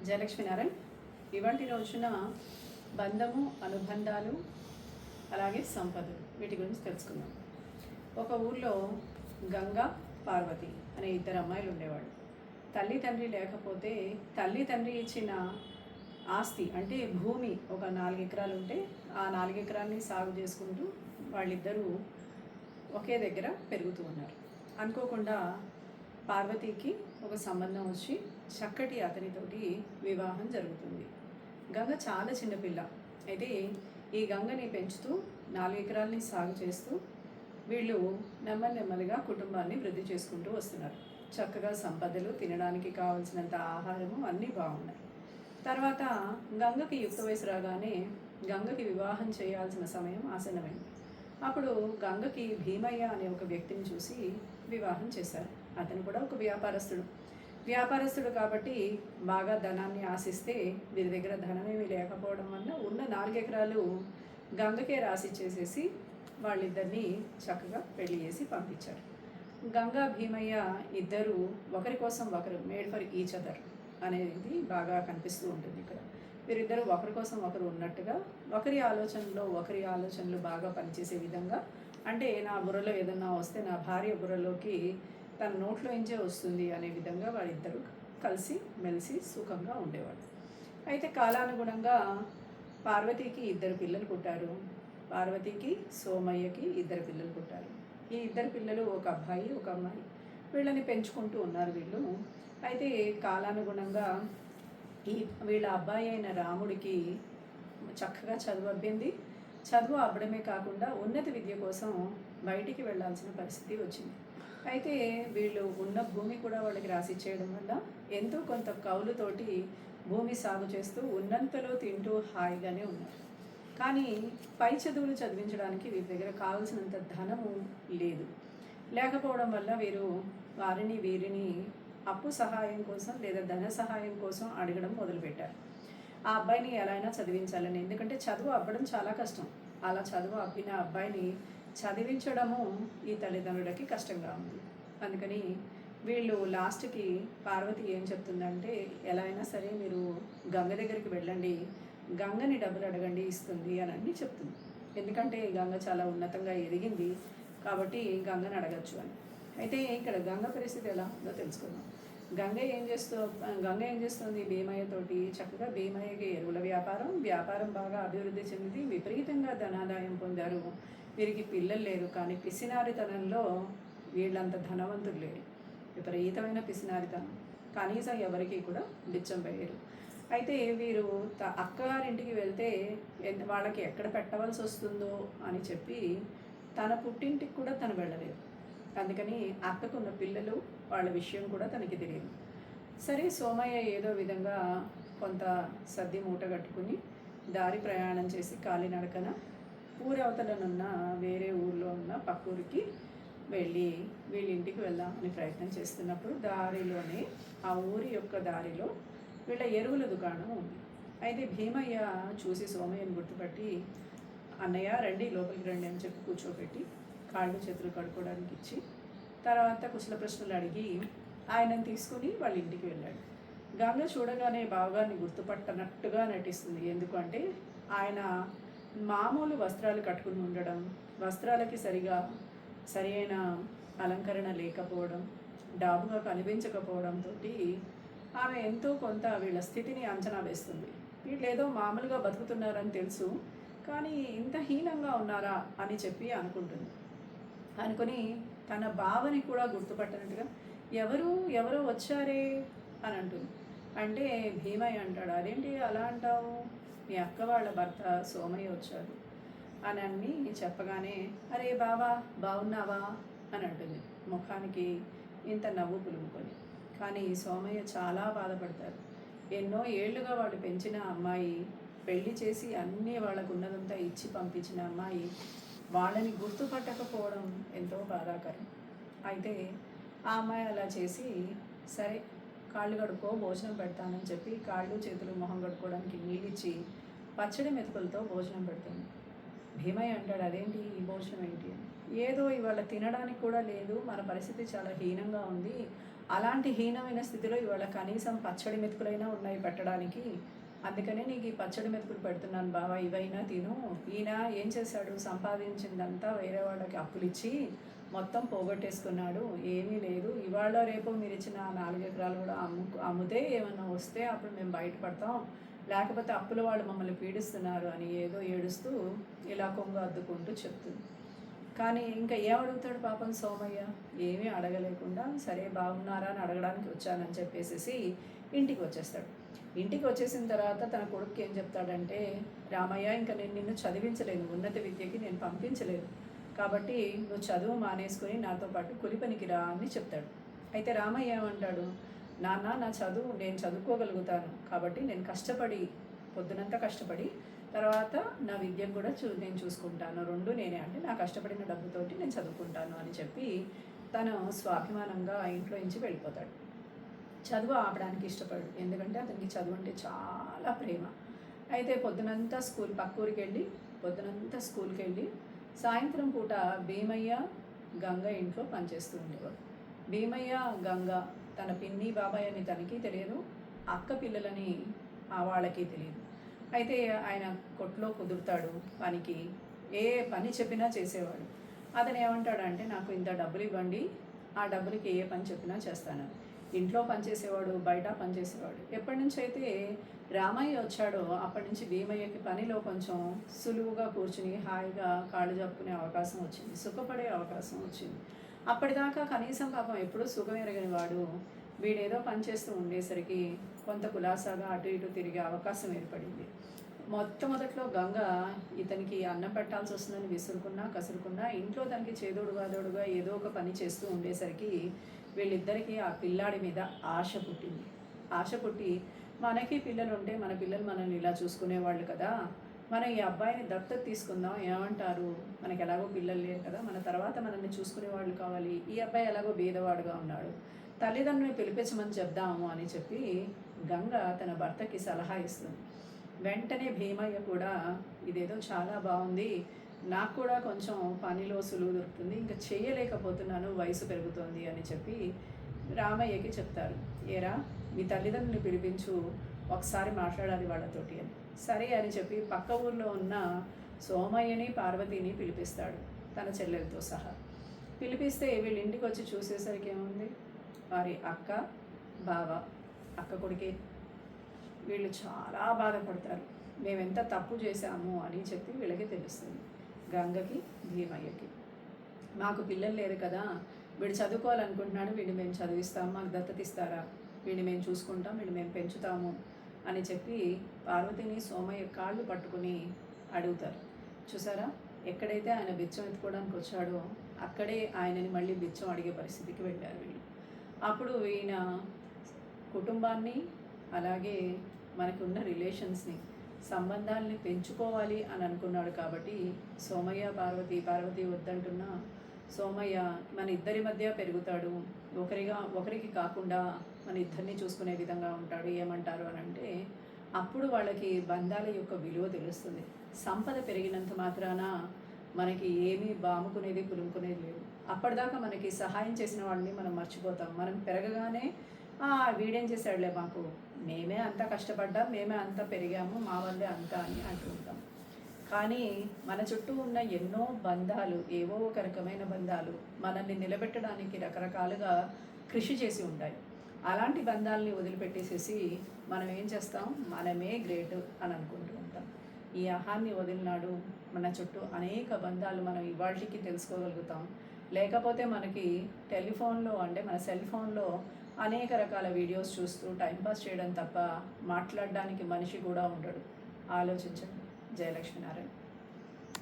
జయలక్ష్మి నారాయణ్. ఇవాటి రోజున బంధము, అనుబంధాలు, అలాగే సంపదలు వీటి గురించి తెలుసుకుందాం. ఒక ఊళ్ళో గంగా, పార్వతి అనే ఇద్దరు అమ్మాయిలు ఉండేవాళ్ళు. తల్లి తండ్రి లేకపోతే తల్లి తండ్రి ఇచ్చిన ఆస్తి అంటే భూమి ఒక 4 ఎకరాలు ఉంటే ఆ 4 ఎకరాలని సాగు చేసుకుంటూ వాళ్ళిద్దరూ ఒకే దగ్గర పెరుగుతూ ఉన్నారు. అనుకోకుండా పార్వతికి ఒక సంబంధం వచ్చి చక్కటి అతనితోటి వివాహం జరుగుతుంది. గంగ చాలా చిన్నపిల్ల అయితే ఈ గంగని పెంచుతూ 4 ఎకరాలని సాగు చేస్తూ వీళ్ళు నెమ్మదిగా కుటుంబాన్ని వృద్ధి చేసుకుంటూ వస్తున్నారు. చక్కగా సంపదలు, తినడానికి కావాల్సినంత ఆహారము అన్నీ బాగున్నాయి. తర్వాత గంగకి యుక్త వయసు రాగానే గంగకి వివాహం చేయాల్సిన సమయం ఆసన్నమైంది. అప్పుడు గంగకి భీమయ్య అనే ఒక వ్యక్తిని చూసి వివాహం చేశారు. అతను కూడా ఒక వ్యాపారస్తుడు కాబట్టి బాగా ధనాన్ని ఆశిస్తే వీరి దగ్గర ధనమేమీ లేకపోవడం వల్ల ఉన్న 4 ఎకరాలు గంగకే రాసిచ్చేసేసి వాళ్ళిద్దరినీ చక్కగా పెళ్లి చేసి పంపించారు. గంగా, భీమయ్య ఇద్దరు ఒకరి కోసం ఒకరు మేడ్ ఫర్ ఈచ్ అదర్ అనేది బాగా కనిపిస్తూ ఉంటుంది ఇక్కడ. వీరిద్దరూ ఒకరి కోసం ఒకరు ఉన్నట్టుగా ఒకరి ఆలోచనలు బాగా పనిచేసే విధంగా, అంటే నా బుర్రలో ఏదన్నా వస్తే నా భార్య బుర్రలోకి తన నోట్లో ఇంచే వస్తుంది అనే విధంగా వాళ్ళిద్దరూ కలిసి మెలిసి సుఖంగా ఉండేవాళ్ళు. అయితే కాలానుగుణంగా పార్వతికి 2 పిల్లలు పుట్టారు. పార్వతికి, సోమయ్యకి 2 పిల్లలు పుట్టారు. ఈ 2 పిల్లలు ఒక అబ్బాయి, ఒక అమ్మాయి. వీళ్ళని పెంచుకుంటూ ఉన్నారు వీళ్ళు. అయితే కాలానుగుణంగా వీళ్ళ అబ్బాయి అయిన రాముడికి చక్కగా చదువు అబ్బింది. చదువు అబ్బడమే కాకుండా ఉన్నత విద్య కోసం బయటికి వెళ్ళాల్సిన పరిస్థితి వచ్చింది. అయితే వీళ్ళు ఉన్న భూమి కూడా వాళ్ళకి రాసిచ్చేయడం వల్ల ఎంతో కొంత కౌలుతోటి భూమి సాగు చేస్తూ ఉన్నంతలో తింటూ హాయిగానే ఉన్నారు. కానీ పై చదువులు చదివించడానికి వీరి దగ్గర కావాల్సినంత ధనము లేదు. లేకపోవడం వల్ల వీరిని అప్పు సహాయం కోసం లేదా ధన సహాయం కోసం అడగడం మొదలుపెట్టారు. ఆ అబ్బాయిని ఎలా అయినా చదివించాలని, ఎందుకంటే చదువు అబ్బడం చాలా కష్టం. అలా చదువు అబ్బిన అబ్బాయిని చదివించడము ఈ తల్లిదండ్రులకి కష్టంగా ఉంది. అందుకని వీళ్ళు లాస్ట్కి పార్వతి ఏం చెప్తుందంటే, ఎలా అయినా సరే మీరు గంగ దగ్గరికి వెళ్ళండి, గంగని డబ్బులు అడగండి, ఇస్తుంది అని అన్నీ చెప్తుంది. ఎందుకంటే గంగ చాలా ఉన్నతంగా ఎదిగింది కాబట్టి గంగని అడగచ్చు అని. అయితే ఇక్కడ గంగ పరిస్థితి ఎలా ఉందో తెలుసుకుందాం. గంగ ఏం చేస్తుంది భీమయ్యతోటి చక్కగా భీమయ్యకి ఎరువుల వ్యాపారం బాగా అభివృద్ధి చెంది విపరీతంగా ధనాదాయం పొందారు. వీరికి పిల్లలు లేరు, కానీ పిసినారితనంలో వీళ్ళంత ధనవంతులు లేరు. విపరీతమైన పిసినారితనం, కనీసం ఎవరికి కూడా బిచ్చం వేయరు. అయితే వీరు అక్కగారింటికి వెళ్తే వాళ్ళకి ఎక్కడ పెట్టవలసి వస్తుందో అని చెప్పి తన పుట్టింటికి కూడా తను వెళ్ళలేదు. అందుకని అక్కకున్న పిల్లలు వాళ్ళ విషయం కూడా తనకి తెలియదు. సరే, సోమయ్య ఏదో విధంగా కొంత సర్ది మూట కట్టుకుని దారి ప్రయాణం చేసి కాలినడకన ఊరవతలనున్న వేరే ఊర్లో ఉన్న పక్కూరికి వెళ్ళి వీళ్ళ ఇంటికి వెళ్దామని ప్రయత్నం చేస్తున్నప్పుడు దారిలోనే ఆ ఊరి యొక్క దారిలో వీళ్ళ ఎరువుల దుకాణం ఉంది. అయితే భీమయ్య చూసి సోమయ్యను గుర్తుపట్టి, అన్నయ్య రండి, లోపలికి రండి అని చెప్పి కూర్చోబెట్టి కాళ్ళు చేతులు కడుక్కోవడానికి ఇచ్చి తర్వాత కుశల ప్రశ్నలు అడిగి ఆయనను తీసుకుని వాళ్ళ ఇంటికి వెళ్ళాడు. గంగ చూడగానే బావగారిని గుర్తుపట్టనట్టుగా నటిస్తుంది. ఎందుకంటే ఆయన మామూలు వస్త్రాలు కట్టుకుని ఉండడం, వస్త్రాలకి సరి అయిన అలంకరణ లేకపోవడం, డాబుగా కనిపించకపోవడంతో ఆమె ఎంతో కొంత వీళ్ళ స్థితిని అంచనా వేస్తుంది. వీళ్ళు ఏదో మామూలుగా బతుకుతున్నారని తెలుసు, కానీ ఇంత హీనంగా ఉన్నారా అని చెప్పి అనుకుని తన బావని కూడా గుర్తుపట్టనట్టుగా ఎవరో వచ్చారే అని అంటుంది. అంటే భీమయ్య అంటాడు, అదేంటి అలా అంటావు, మీ అక్క వాళ్ళ భర్త సోమయ్య వచ్చాడు అని అన్నీ చెప్పగానే, అరే బావా బాగున్నావా అని అంటుంది, ముఖానికి ఇంత నవ్వు పులుముకొని. కానీ సోమయ్య చాలా బాధపడతారు. ఎన్నో ఏళ్లుగా వాళ్ళు పెంచిన అమ్మాయి, పెళ్లి చేసి అన్నీ వాళ్ళకు ఉన్నదంతా ఇచ్చి పంపించిన అమ్మాయి వాళ్ళని గుర్తుపట్టకపోవడం ఎంతో బాధాకరం. అయితే ఆ అమ్మాయి అలా చేసి, సరే కాళ్ళు కడుక్కో, భోజనం పెడతానని చెప్పి కాళ్ళు చేతులు మొహం కడుక్కోవడానికి నీళ్ళిచ్చి పచ్చడి మెతుకులతో భోజనం పెడుతుంది. భీమయ్య అంటాడు, అదేంటి ఈ భోజనం ఏంటి అని. ఏదో ఇవాళ తినడానికి కూడా లేదు, మన పరిస్థితి చాలా హీనంగా ఉంది, అలాంటి హీనమైన స్థితిలో ఇవాళ కనీసం పచ్చడి మెతుకులైనా ఉన్నాయి పెట్టడానికి. అందుకనే నీకు ఈ పచ్చడి మెతుకులు పెడుతున్నాను బావ, ఇవైనా తిను. ఈయన ఏం చేశాడు, సంపాదించిందంతా వేరే వాళ్ళకి అప్పులిచ్చి మొత్తం పోగొట్టేసుకున్నాడు. ఏమీ లేదు. ఇవాళ రేపు మీరు ఇచ్చిన 4 ఎకరాలు కూడా అమ్మితే ఏమన్నా వస్తే అప్పుడు మేము బయటపడతాం, లేకపోతే అప్పుల వాళ్ళు మమ్మల్ని పీడిస్తున్నారు అని ఏదో ఏడుస్తూ ఇలా కొంగు అద్దుకుంటూ చెప్తుంది. కానీ ఇంకా ఏమడుగుతాడు పాపం సోమయ్య? ఏమీ అడగలేకుండా సరే బాగున్నారా అని అడగడానికి వచ్చానని చెప్పేసి ఇంటికి వచ్చేస్తాడు. ఇంటికి వచ్చేసిన తర్వాత తన కొడుకు ఏం చెప్తాడంటే, రామయ్య ఇంకా నేను నిన్ను చదివించలేను, ఉన్నత విద్యకి నేను పంపించలేదు, కాబట్టి నువ్వు చదువు మానేసుకొని నాతో పాటు కూలి పనికి రా అని చెప్తాడు. అయితే రామయ్య ఏమంటాడు, నాన్న నా చదువు నేను చదువుకోగలుగుతాను కాబట్టి నేను కష్టపడి పొద్దునంతా కష్టపడి తర్వాత నా విద్యను కూడా నేను చూసుకుంటాను, 2 నేనే, అంటే నా కష్టపడిన డబ్బుతోటి నేను చదువుకుంటాను అని చెప్పి తను స్వాభిమానంగా ఆ ఇంట్లో నుంచి వెళ్ళిపోతాడు. చదువు ఆపడానికి ఇష్టపడు, ఎందుకంటే అతనికి చదువు అంటే చాలా ప్రేమ. అయితే పొద్దునంతా పొద్దునంతా స్కూల్కి వెళ్ళి సాయంత్రం పూట భీమయ్య గంగ ఇంట్లో పనిచేస్తూ ఉండేవాడు. భీమయ్య గంగ తన పిన్ని బాబాయ్ అని తనకి తెలియదు, అక్క పిల్లలని వాళ్ళకి తెలియదు. అయితే ఆయన కొట్లో కుదురుతాడు పనికి, ఏ పని చెప్పినా చేసేవాడు. అతను ఏమంటాడంటే, నాకు ఇంత డబ్బులు ఇవ్వండి, ఆ డబ్బులకి ఏ పని చెప్పినా చేస్తాను. ఇంట్లో పనిచేసేవాడు, బయట పనిచేసేవాడు. ఎప్పటి నుంచి అయితే రామయ్య వచ్చాడో అప్పటి నుంచి భీమయ్యకి పనిలో కొంచెం సులువుగా కూర్చుని హాయిగా కాళ్ళు జప్పుకునే అవకాశం వచ్చింది, సుఖపడే అవకాశం వచ్చింది. అప్పటిదాకా కనీసం పాపం ఎప్పుడూ సుఖం ఎరగని వాడు వీడేదో పనిచేస్తూ ఉండేసరికి కొంత కులాసాగా అటు ఇటు తిరిగే అవకాశం ఏర్పడింది. మొట్టమొదట్లో గంగ ఇతనికి అన్నం పెట్టాల్సి వస్తుందని కసురుకున్నా ఇంట్లో తనకి చేదోడుగా ఏదో ఒక పని చేస్తూ ఉండేసరికి వీళ్ళిద్దరికీ ఆ పిల్లాడి మీద ఆశ పుట్టి మనకి పిల్లలు ఉంటే మన పిల్లలు మనల్ని ఇలా చూసుకునేవాళ్ళు కదా, మనం ఈ అబ్బాయిని దత్తత తీసుకుందాం, ఏమంటారు, మనకి ఎలాగో పిల్లలు లేరు కదా, మన తర్వాత మనల్ని చూసుకునేవాళ్ళు కావాలి, ఈ అబ్బాయి ఎలాగో బీదవాడుగా ఉన్నాడు, తల్లిదండ్రులను పిలిపించమని చెప్దాము అని చెప్పి గంగ తన భర్తకి సలహా ఇస్తుంది. వెంటనే భీమయ్య కూడా ఇదేదో చాలా బాగుంది, నాకు కూడా కొంచెం పనిలో సులువు దొరుకుతుంది, ఇంకా చేయలేకపోతున్నాను, వయసు పెరుగుతోంది అని చెప్పి రామయ్యకి చెప్తారు. ఏరా మీ తల్లిదండ్రుని పిలిపించు, ఒకసారి మాట్లాడాలి వాళ్ళతోటి అని. సరే అని చెప్పి పక్క ఊర్లో ఉన్న సోమయ్యని పార్వతిని పిలిపిస్తాడు తన చెల్లెలతో సహా. పిలిపిస్తే వీళ్ళ ఇంటికి వచ్చి చూసేసరికి ఏముంది, వారి అక్క బావ, అక్క కొడుకే. వీళ్ళు చాలా బాధపడతారు, మేమెంత తప్పు చేశాము అని చెప్పి వీళ్ళకి తెలుస్తుంది, గంగకి భీమయ్యకి. మాకు పిల్లలు లేరు కదా, వీడు చదువుకోవాలనుకుంటున్నాడు, వీడిని మేము చదివిస్తాము, మాకు దత్తత ఇస్తారా, వీడిని మేము చూసుకుంటాం, వీడిని మేము పెంచుతాము అని చెప్పి పార్వతిని సోమయ్య కాళ్ళు పట్టుకుని అడుగుతారు. చూసారా, ఎక్కడైతే ఆయన బిచ్చం ఎత్తుకోవడానికి వచ్చాడో అక్కడే ఆయనని మళ్ళీ బిచ్చం అడిగే పరిస్థితికి వెళ్ళారు వీళ్ళు. అప్పుడు ఈయన కుటుంబాన్ని అలాగే మనకున్న రిలేషన్స్ని సంబంధాలని పెంచుకోవాలి అని అనుకున్నాడు. కాబట్టి సోమయ్య పార్వతి వద్దంటున్నా సోమయ్య మన ఇద్దరి మధ్య పెరుగుతాడు, ఒకరికి కాకుండా మన ఇద్దరిని చూసుకునే విధంగా ఉంటాడు, ఏమంటారు అని అంటే అప్పుడు వాళ్ళకి బంధాల యొక్క విలువ తెలుస్తుంది. సంపద పెరిగినంత మాత్రాన మనకి ఏమీ బాముకునేది పులుముకునేది లేదు. అప్పటిదాకా మనకి సహాయం చేసిన వాళ్ళని మనం మర్చిపోతాం. మనం పెరగగానే వీడేం చేశాడులే, మాకు మేమే అంత కష్టపడ్డాం, మేమే అంత పెరిగాము, మా వల్లే అంతా అని అంటుంటాం. కానీ మన చుట్టూ ఉన్న ఎన్నో బంధాలు, ఏవో ఒక రకమైన బంధాలు మనల్ని నిలబెట్టడానికి రకరకాలుగా కృషి చేసి ఉంటాయి. అలాంటి బంధాలని వదిలిపెట్టేసేసి మనం ఏం చేస్తాం, మనమే గ్రేట్ అని అనుకుంటూ ఉంటాం. ఈ అహాన్ని వదిలినాడు మన చుట్టూ అనేక బంధాలు మనం ఇవాళకి తెలుసుకోగలుగుతాం. లేకపోతే మనకి టెలిఫోన్లో అంటే మన సెల్ ఫోన్లో అనేక రకాల వీడియోస్ చూస్తూ టైంపాస్ చేయడం తప్ప మాట్లాడడానికి మనిషి కూడా ఉండడు. ఆలోచించండి. జయలక్ష్మీనారాయణ.